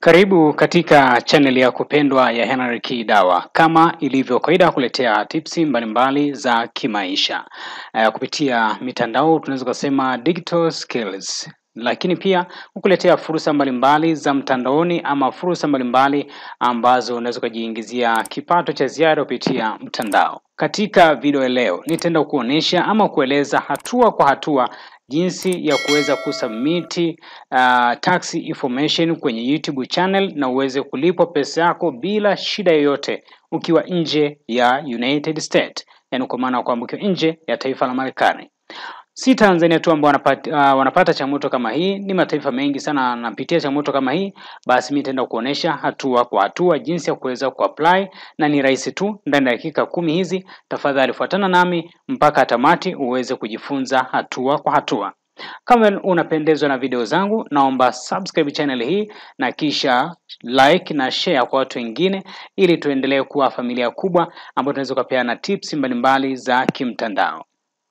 Karibu katika channel ya kupendwa ya Henry Dawa. Kama ilivyo kawaida kuletea tips mbalimbali za kimaisha. Kupitia mitandao tunaweza kusema digital skills. Lakini pia kukuletea fursa mbalimbali za mtandaoni ama fursa mbalimbali ambazo unaweza kujiingizia kipato cha ziada kupitia mtandao. Katika video leo nitaenda kuonesha ama kueleza hatua kwa hatua jinsi ya kuweza kusubmit tax information kwenye YouTube channel na uweze kulipwa pesa yako bila shida yoyote ukiwa nje ya United States, yani kwa maana kwamba ukiwa nje ya taifa la Marekani. Si Tanzania tu ambao wanapata changamoto kama hii, ni mataifa mengi sana yanapitia changamoto kama hii. Basi mimi nitaenda kuonesha hatua kwa hatua jinsi ya kuweza kuapply, na ni rahisi tu. Ndani ya dakika 10 hizi tafadhali fuatana nami mpaka tamati uweze kujifunza hatua kwa hatua. Kama unapendezwa na video zangu, naomba subscribe channel hii na kisha like na share kwa watu wengine ili tuendelee kuwa familia kubwa ambayo tunaweza kupeana tips mbalimbali za kimtandao.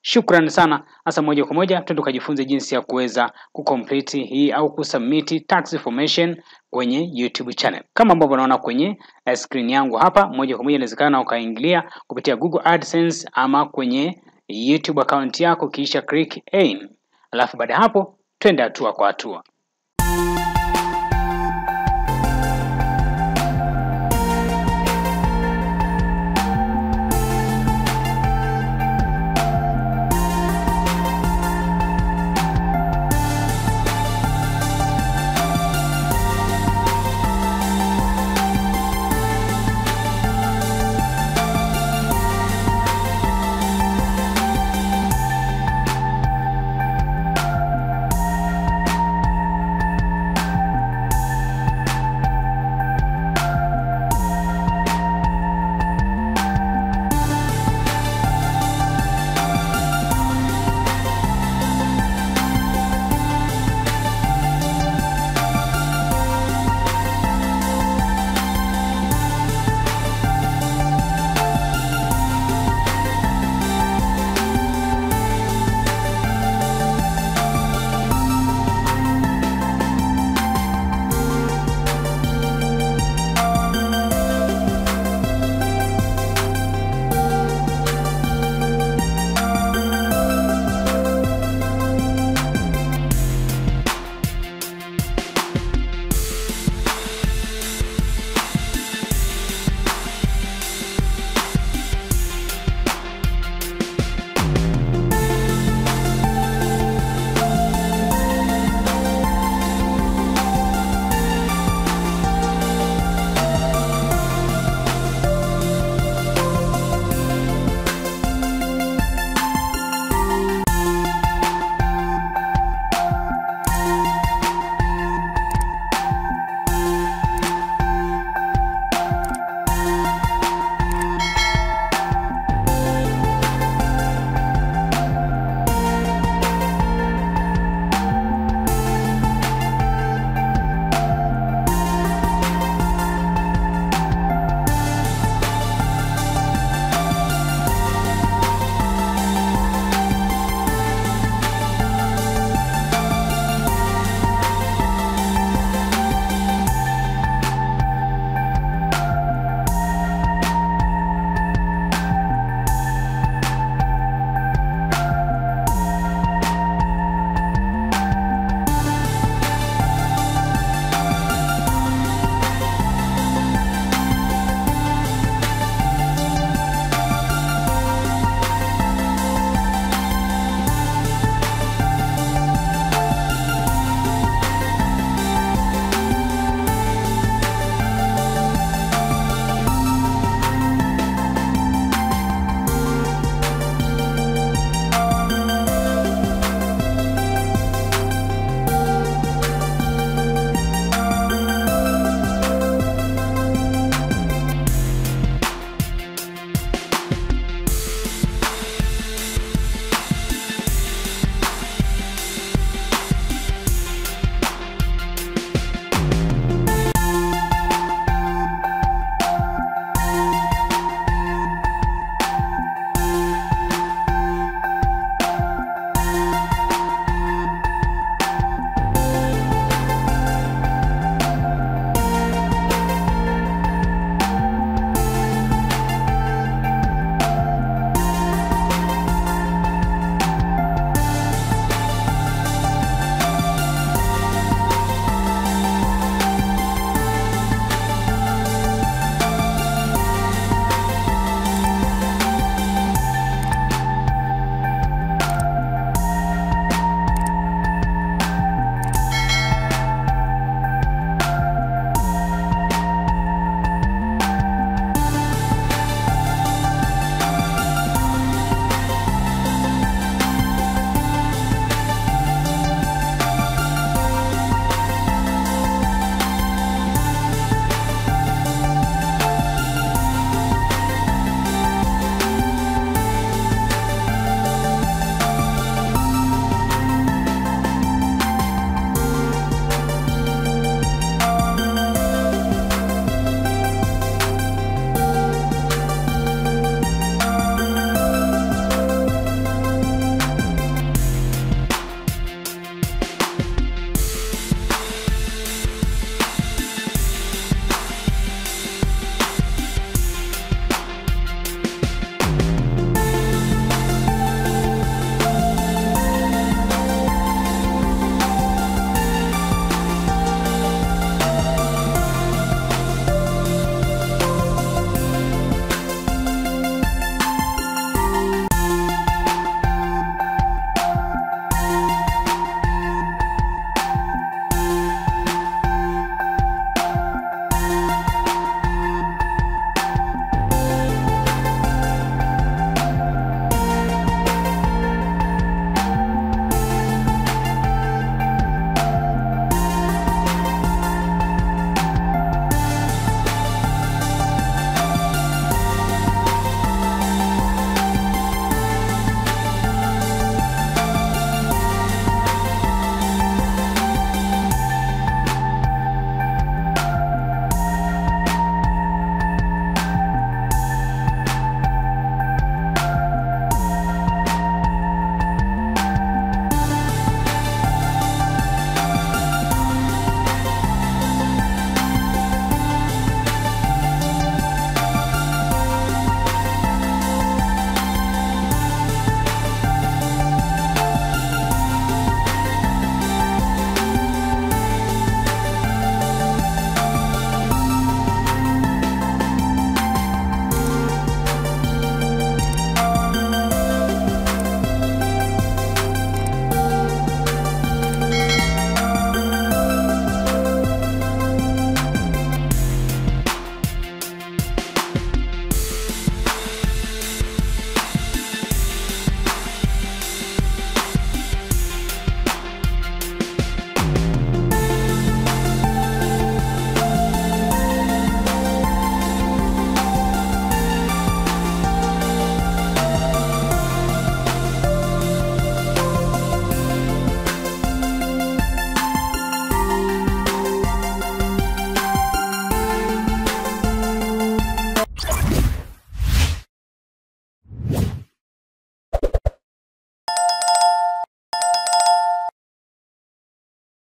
Shukrani sana. Hasa moja kwa moja twende kujifunza jinsi ya kuweza kucomplete hii au kusubmit tax information kwenye YouTube channel. Kama ambavyo unaona kwenye screen yangu hapa, moja kwa moja inawezekana ukaingilia kupitia Google Adsense ama kwenye YouTube account yako kisha click aim. Alafu baada hapo twende hatua kwa hatua.